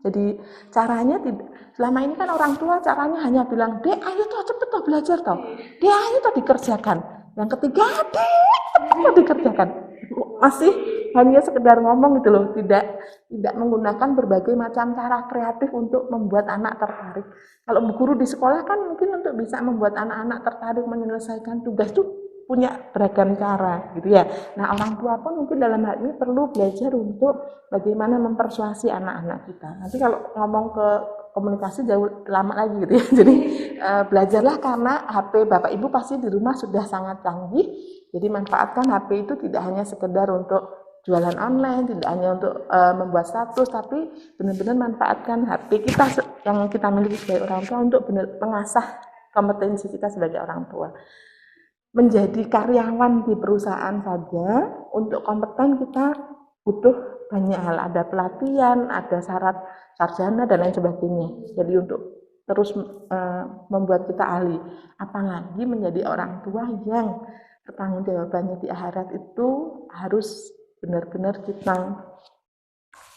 Jadi caranya tidak, selama ini kan orang tua caranya hanya bilang, "Dek, ayo toh cepet toh belajar toh. Dek, ayo toh dikerjakan." Yang ketiga, "Dek, cepet toh dikerjakan." Masih hanya sekedar ngomong gitu loh, tidak menggunakan berbagai macam cara kreatif untuk membuat anak tertarik. Kalau bu guru di sekolah kan mungkin untuk bisa membuat anak-anak tertarik menyelesaikan tugas itu punya beragam cara gitu ya. Nah, orang tua pun mungkin dalam hal ini perlu belajar untuk bagaimana mempersuasi anak-anak kita. Nanti kalau ngomong ke komunikasi jauh lama lagi gitu ya. Jadi belajarlah, karena HP Bapak Ibu pasti di rumah sudah sangat canggih. Jadi manfaatkan HP itu tidak hanya sekedar untuk jualan online, tidak hanya untuk membuat status, tapi benar-benar manfaatkan HP kita yang kita miliki sebagai orang tua untuk benar mengasah kompetensi kita sebagai orang tua. menjadi karyawan di perusahaan saja, untuk kompeten kita butuh banyak hal, ada pelatihan, ada syarat sarjana dan lain sebagainya. Jadi untuk terus membuat kita ahli, apalagi menjadi orang tua yang pertanggungjawabannya di akhirat itu harus benar-benar kita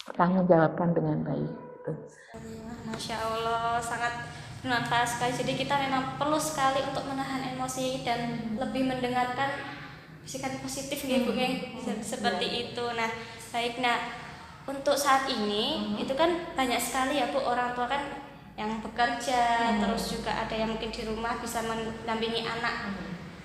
pertanggungjawabkan dengan baik. Masya Allah, sangat bermanfaat sekali. Jadi kita memang perlu sekali untuk menahan emosi dan lebih mendengarkan bisikan positif nih Bu, seperti itu. Nah, baik. Nah, untuk saat ini itu kan banyak sekali ya Bu, orang tua kan yang bekerja, terus juga ada yang mungkin di rumah bisa mendampingi anak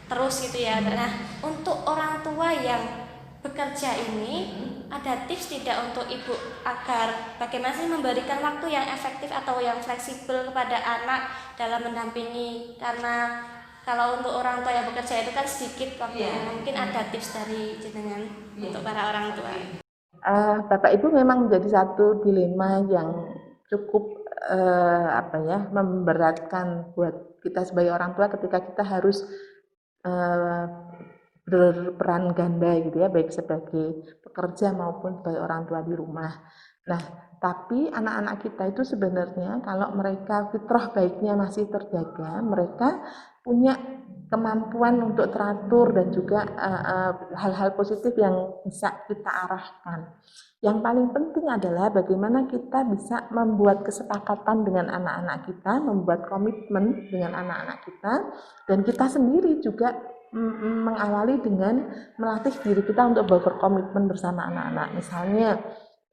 terus gitu ya. Nah, untuk orang tua yang bekerja ini, ada tips tidak untuk ibu agar bagaimana sih memberikan waktu yang efektif atau yang fleksibel kepada anak dalam mendampingi? Karena kalau untuk orang tua yang bekerja itu kan sedikit waktunya. Mungkin ada tips dari jenengan untuk para orang tua. Bapak Ibu memang menjadi satu dilema yang cukup memberatkan buat kita sebagai orang tua ketika kita harus berperan ganda gitu ya, baik sebagai pekerja maupun sebagai orang tua di rumah. Nah, tapi anak-anak kita itu sebenarnya kalau mereka fitrah baiknya masih terjaga, mereka punya kemampuan untuk teratur dan juga hal-hal positif yang bisa kita arahkan. Yang paling penting adalah bagaimana kita bisa membuat kesepakatan dengan anak-anak kita, membuat komitmen dengan anak-anak kita, dan kita sendiri juga mengawali dengan melatih diri kita untuk berkomitmen bersama anak-anak. Misalnya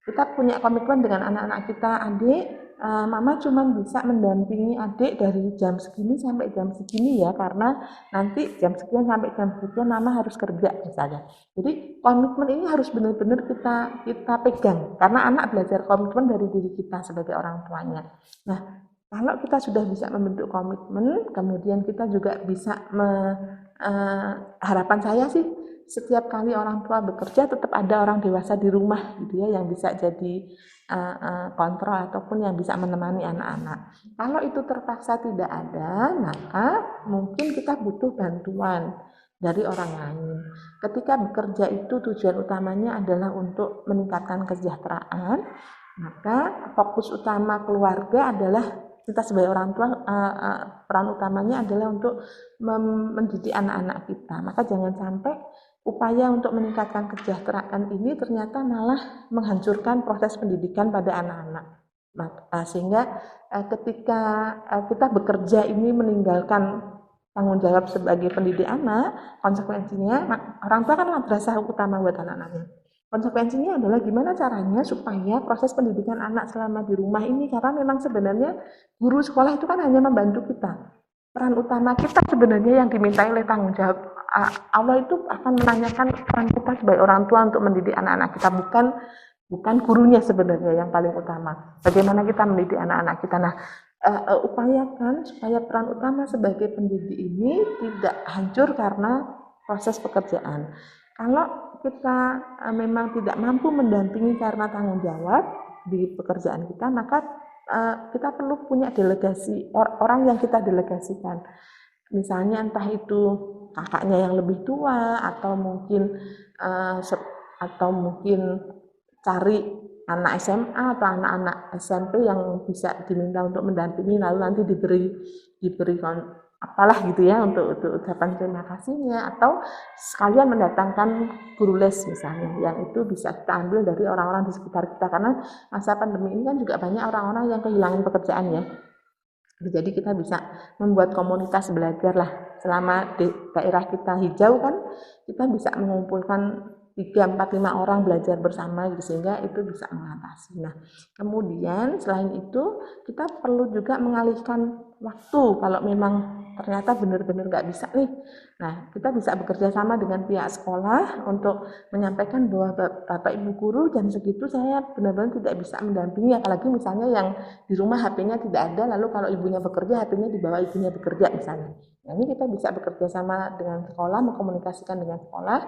kita punya komitmen dengan anak-anak kita, adik, mama cuma bisa mendampingi adik dari jam segini sampai jam segini ya, karena nanti jam sekian sampai jam sekian mama harus kerja misalnya. Jadi komitmen ini harus benar-benar kita pegang, karena anak belajar komitmen dari diri kita sebagai orang tuanya. Nah, kalau kita sudah bisa membentuk komitmen, kemudian kita juga bisa harapan saya sih setiap kali orang tua bekerja tetap ada orang dewasa di rumah gitu ya, yang bisa jadi kontrol ataupun yang bisa menemani anak-anak. Kalau itu terpaksa tidak ada, maka mungkin kita butuh bantuan dari orang lain. Ketika bekerja itu tujuan utamanya adalah untuk meningkatkan kesejahteraan, maka fokus utama keluarga adalah kita sebagai orang tua, peran utamanya adalah untuk mendidik anak-anak kita. Maka jangan sampai upaya untuk meningkatkan kesejahteraan ini ternyata malah menghancurkan proses pendidikan pada anak-anak. Sehingga ketika kita bekerja ini meninggalkan tanggung jawab sebagai pendidik anak, konsekuensinya orang tua kan madrasah utama buat anak-anaknya. Konsekuensinya adalah gimana caranya supaya proses pendidikan anak selama di rumah ini, karena memang sebenarnya guru sekolah itu kan hanya membantu kita. Peran utama kita sebenarnya yang dimintai oleh tanggung jawab Allah itu akan menanyakan peran kita sebagai orang tua untuk mendidik anak-anak kita, bukan gurunya sebenarnya yang paling utama. Bagaimana kita mendidik anak-anak kita. Nah, upayakan supaya peran utama sebagai pendidik ini tidak hancur karena proses pekerjaan. Kalau kita memang tidak mampu mendampingi karena tanggung jawab di pekerjaan kita, maka kita perlu punya delegasi, orang yang kita delegasikan. Misalnya entah itu kakaknya yang lebih tua, atau mungkin cari anak SMA atau anak-anak SMP yang bisa diminta untuk mendampingi, lalu nanti diberi apalah gitu ya untuk ucapan terima kasihnya, atau sekalian mendatangkan guru les misalnya, yang itu bisa kita ambil dari orang-orang di sekitar kita, karena masa pandemi ini kan juga banyak orang-orang yang kehilangan pekerjaan ya. Jadi kita bisa membuat komunitas belajar lah. Selama di daerah kita hijau kan, kita bisa mengumpulkan 3, 4, 5 orang belajar bersama gitu, sehingga itu bisa mengatasi. Nah, kemudian selain itu kita perlu juga mengalihkan waktu kalau memang ternyata benar-benar nggak bisa nih. Nah, kita bisa bekerja sama dengan pihak sekolah untuk menyampaikan bahwa Bapak Ibu guru jam segitu saya benar-benar tidak bisa mendampingi, apalagi misalnya yang di rumah HP-nya tidak ada, lalu kalau ibunya bekerja HP-nya dibawa ibunya bekerja misalnya. Nah, ini kita bisa bekerja sama dengan sekolah, mengkomunikasikan dengan sekolah,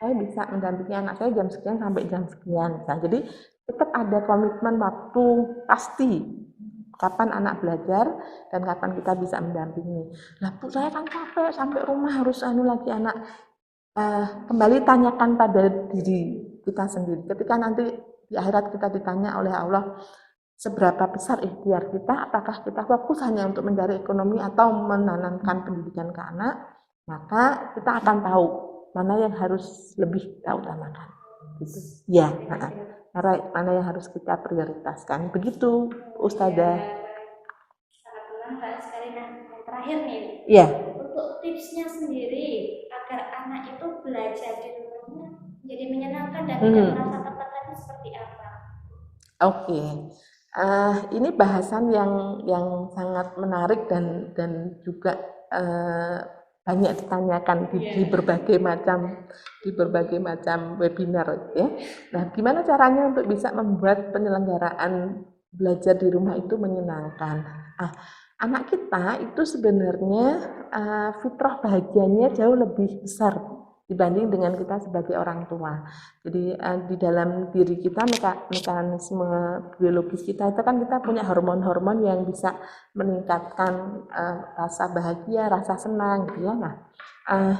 saya bisa mendampingi anak saya jam sekian sampai jam sekian. Nah, jadi tetap ada komitmen waktu pasti. kapan anak belajar dan kapan kita bisa mendampingi. Nah, Bu, saya kan capek sampai rumah harus lagi anak. Kembali tanyakan pada diri kita sendiri. Ketika nanti di akhirat kita ditanya oleh Allah, seberapa besar ikhtiar kita, apakah kita fokus hanya untuk mencari ekonomi atau menanamkan pendidikan ke anak, maka kita akan tahu mana yang harus lebih kita utamakan. Gitu. Ya, mana yang harus kita prioritaskan. Begitu, Ustazah. Sangat bermanfaat sekali. Nah, yang terakhir nih, Ya. untuk tipsnya sendiri agar anak itu belajar di rumahnya jadi menyenangkan dan tidak merasa tertekan seperti apa? Oke. Ini bahasan yang sangat menarik dan juga banyak ditanyakan di berbagai macam webinar ya. Nah, gimana caranya untuk bisa membuat penyelenggaraan belajar di rumah itu menyenangkan? Anak kita itu sebenarnya fitrah bahagianya jauh lebih besar dibanding dengan kita sebagai orang tua. Jadi di dalam diri kita mekanisme biologis kita itu kan kita punya hormon-hormon yang bisa meningkatkan rasa bahagia, rasa senang gitu ya. Nah,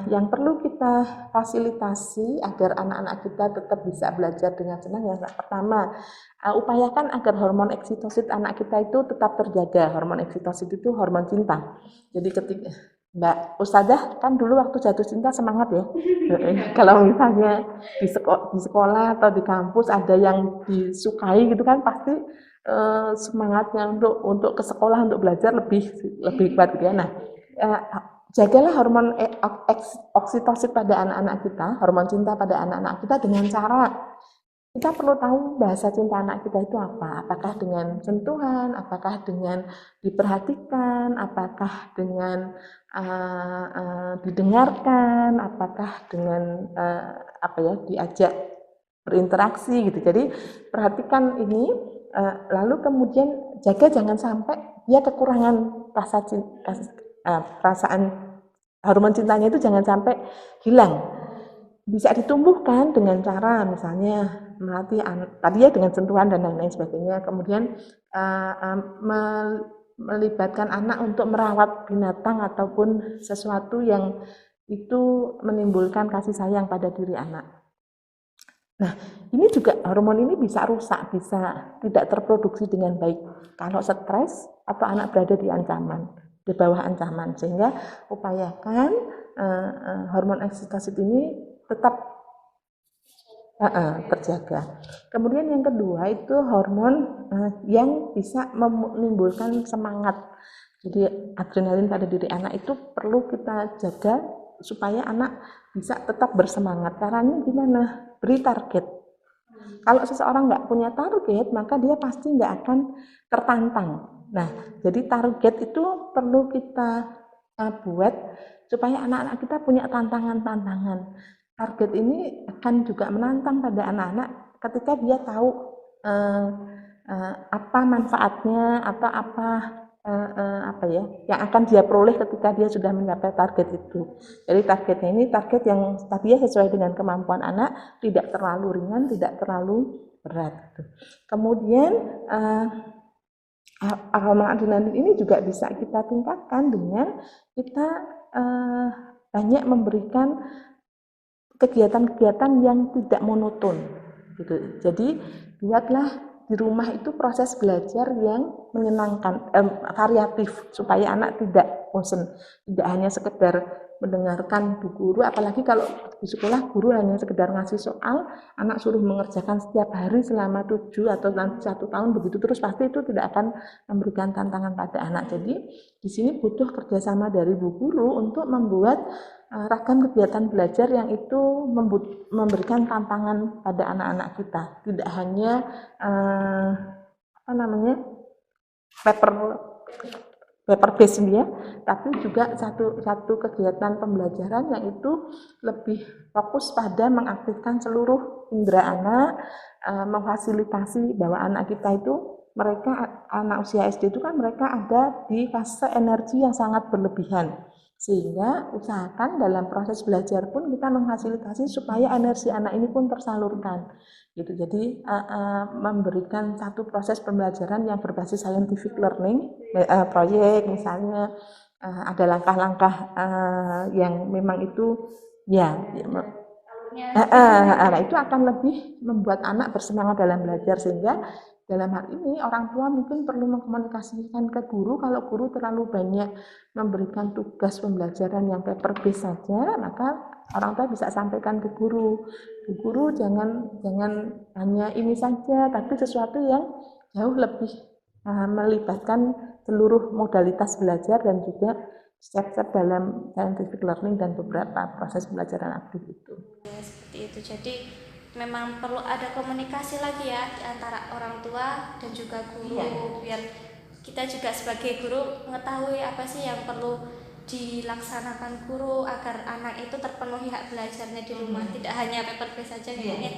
yang perlu kita fasilitasi agar anak-anak kita tetap bisa belajar dengan senang yang pertama, upayakan agar hormon eksitosit anak kita itu tetap terjaga. Hormon eksitosit itu hormon cinta. Jadi ketika Mbak Ustazah kan dulu waktu jatuh cinta semangat ya. Kalau misalnya di sekolah atau di kampus ada yang disukai gitu kan pasti semangatnya untuk ke sekolah untuk belajar lebih kuat gitu ya. Nah, jagalah hormon oksitosit pada anak-anak kita, hormon cinta pada anak-anak kita dengan cara kita perlu tahu bahasa cinta anak kita itu apa. Apakah dengan sentuhan, apakah dengan diperhatikan, apakah dengan didengarkan, apakah dengan diajak berinteraksi gitu. Jadi perhatikan ini, lalu kemudian jaga jangan sampai dia kekurangan perasaan hormon cintanya itu jangan sampai hilang. Bisa ditumbuhkan dengan cara misalnya melatih tadi ya dengan sentuhan dan lain-lain sebagainya. Kemudian melibatkan anak untuk merawat binatang ataupun sesuatu yang itu menimbulkan kasih sayang pada diri anak. Nah, ini juga hormon ini bisa rusak, bisa tidak terproduksi dengan baik kalau stres atau anak berada di ancaman, di bawah ancaman. Sehingga upayakan hormon oksitosin ini tetap terjaga. Kemudian yang kedua itu hormon yang bisa menimbulkan semangat. Jadi adrenalin pada diri anak itu perlu kita jaga supaya anak bisa tetap bersemangat. Caranya gimana? Beri target. Kalau seseorang nggak punya target, maka dia pasti nggak akan tertantang. Nah, jadi target itu perlu kita buat supaya anak-anak kita punya tantangan-tantangan. Target ini akan juga menantang pada anak-anak ketika dia tahu apa manfaatnya atau apa yang akan dia peroleh ketika dia sudah mencapai target itu. Jadi targetnya ini target yang tadi sesuai dengan kemampuan anak, tidak terlalu ringan, tidak terlalu berat. Kemudian hormon adrenalin ini juga bisa kita tingkatkan dengan kita banyak memberikan kegiatan-kegiatan yang tidak monoton gitu. Jadi buatlah di rumah itu proses belajar yang menyenangkan, variatif supaya anak tidak bosan, tidak hanya sekedar mendengarkan bu guru, apalagi kalau di sekolah guru hanya sekedar ngasih soal, anak suruh mengerjakan setiap hari selama 7 atau nanti 1 tahun begitu terus, pasti itu tidak akan memberikan tantangan pada anak. Jadi di sini butuh kerjasama dari bu guru untuk membuat ragam kegiatan belajar yang itu memberikan tantangan pada anak-anak kita, tidak hanya paper base ya, tapi juga satu kegiatan pembelajaran yang itu lebih fokus pada mengaktifkan seluruh indera anak, memfasilitasi bahwa anak kita itu mereka anak usia SD itu kan mereka ada di fase energi yang sangat berlebihan. Sehingga usahakan dalam proses belajar pun kita memfasilitasi supaya energi anak ini pun tersalurkan gitu. Jadi memberikan satu proses pembelajaran yang berbasis scientific learning, proyek misalnya, ada langkah-langkah yang memang itu ya itu akan lebih membuat anak bersemangat dalam belajar. Sehingga dalam hal ini orang tua mungkin perlu mengkomunikasikan ke guru. Kalau guru terlalu banyak memberikan tugas pembelajaran yang paper based saja, maka orang tua bisa sampaikan ke guru. Guru jangan hanya ini saja, tapi sesuatu yang jauh lebih melibatkan seluruh modalitas belajar dan juga step-step dalam scientific learning dan beberapa proses pembelajaran aktif itu. Ya, seperti itu. Jadi memang perlu ada komunikasi lagi ya di antara orang tua dan juga guru, biar kita juga sebagai guru mengetahui apa sih yang perlu dilaksanakan guru agar anak itu terpenuhi hak belajarnya di rumah, tidak hanya paper based saja gitu ya.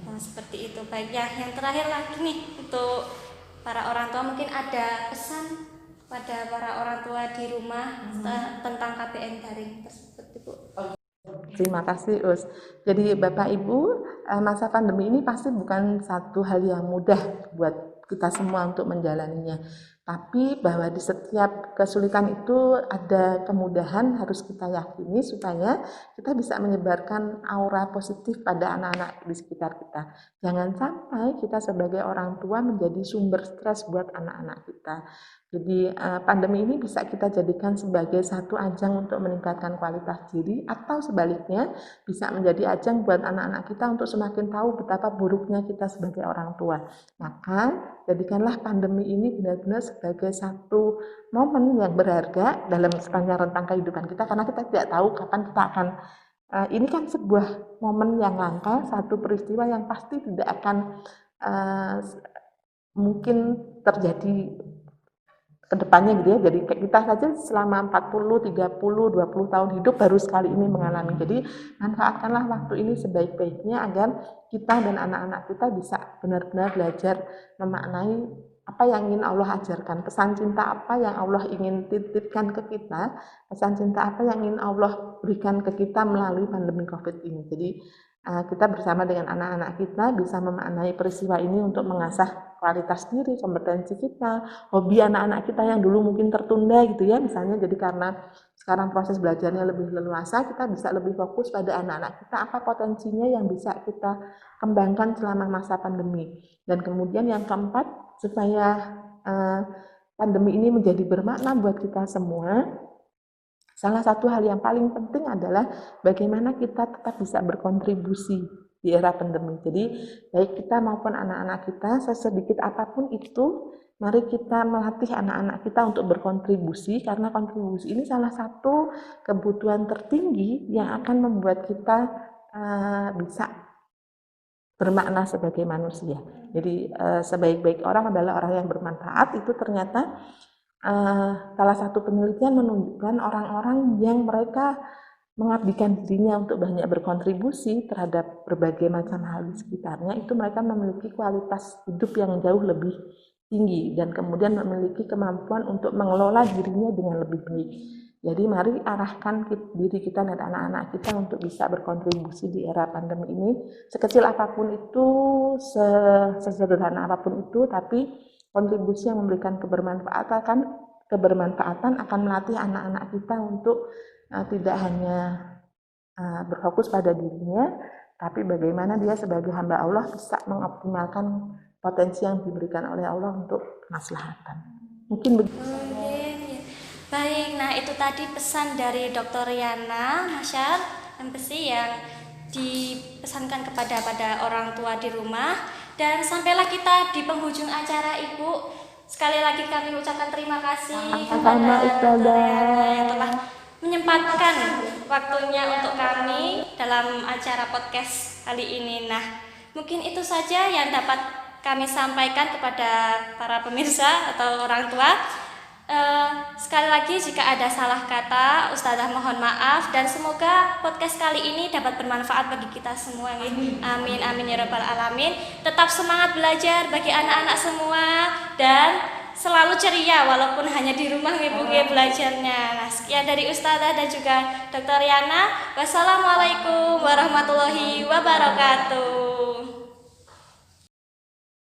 Nah, seperti itu. Baik ya, yang terakhir lagi nih untuk para orang tua, mungkin ada pesan pada para orang tua di rumah tentang KBM daring tersebut, Ibu. Terima kasih, Us. Jadi Bapak Ibu, masa pandemi ini pasti bukan satu hal yang mudah buat kita semua untuk menjalaninya. Tapi bahwa di setiap kesulitan itu ada kemudahan, harus kita yakini supaya kita bisa menyebarkan aura positif pada anak-anak di sekitar kita. Jangan sampai kita sebagai orang tua menjadi sumber stres buat anak-anak kita. Jadi pandemi ini bisa kita jadikan sebagai satu ajang untuk meningkatkan kualitas diri, atau sebaliknya bisa menjadi ajang buat anak-anak kita untuk semakin tahu betapa buruknya kita sebagai orang tua. Maka jadikanlah pandemi ini benar-benar sebagai satu momen yang berharga dalam sepanjang rentang kehidupan kita, karena kita tidak tahu kapan kita akan ini kan sebuah momen yang langka, satu peristiwa yang pasti tidak akan mungkin terjadi kedepannya gitu ya. Jadi kita saja selama 40, 30, 20 tahun hidup baru sekali ini mengalami. Jadi manfaatkanlah waktu ini sebaik-baiknya agar kita dan anak-anak kita bisa benar-benar belajar memaknai apa yang ingin Allah ajarkan, pesan cinta apa yang Allah ingin titipkan ke kita, pesan cinta apa yang ingin Allah berikan ke kita melalui pandemi COVID ini. Jadi kita bersama dengan anak-anak kita bisa memaknai peristiwa ini untuk mengasah kualitas diri, kompetensi kita, hobi anak-anak kita yang dulu mungkin tertunda gitu ya misalnya. Jadi karena sekarang proses belajarnya lebih leluasa, kita bisa lebih fokus pada anak-anak kita, apa potensinya yang bisa kita kembangkan selama masa pandemi. Dan kemudian yang keempat, supaya pandemi ini menjadi bermakna buat kita semua, salah satu hal yang paling penting adalah bagaimana kita tetap bisa berkontribusi di era pandemi. Jadi baik kita maupun anak-anak kita, sesedikit apapun itu, mari kita melatih anak-anak kita untuk berkontribusi, karena kontribusi ini salah satu kebutuhan tertinggi yang akan membuat kita bisa bermakna sebagai manusia. Jadi sebaik-baik orang adalah orang yang bermanfaat. Itu ternyata salah satu penelitian menunjukkan orang-orang yang mereka mengabdikan dirinya untuk banyak berkontribusi terhadap berbagai macam hal di sekitarnya, itu mereka memiliki kualitas hidup yang jauh lebih tinggi dan kemudian memiliki kemampuan untuk mengelola dirinya dengan lebih baik. Jadi mari arahkan diri kita dan anak-anak kita untuk bisa berkontribusi di era pandemi ini, sekecil apapun itu, sesederhana apapun itu, tapi kontribusi yang memberikan kebermanfaatan akan melatih anak-anak kita untuk tidak hanya berfokus pada dirinya, tapi bagaimana dia sebagai hamba Allah bisa mengoptimalkan potensi yang diberikan oleh Allah untuk kemaslahatan. Mungkin begitu. Baik, nah itu tadi pesan dari Dr. Yana Masyar MPC yang dipesankan kepada orang tua di rumah. Dan sampailah kita di penghujung acara, Ibu. Sekali lagi kami ucapkan terima kasih kepada Dr. Yana yang telah menyempatkan waktunya untuk kami dalam acara podcast kali ini. Nah, mungkin itu saja yang dapat kami sampaikan kepada para pemirsa atau orang tua. Sekali lagi jika ada salah kata, Ustazah mohon maaf, dan semoga podcast kali ini dapat bermanfaat bagi kita semua. Amin, amin ya rabbal alamin. Tetap semangat belajar bagi anak-anak semua, dan selalu ceria walaupun hanya di rumah Ibu belajarnya. Nah, sekian dari Ustazah dan juga Dr. Yana. Wassalamualaikum warahmatullahi wabarakatuh.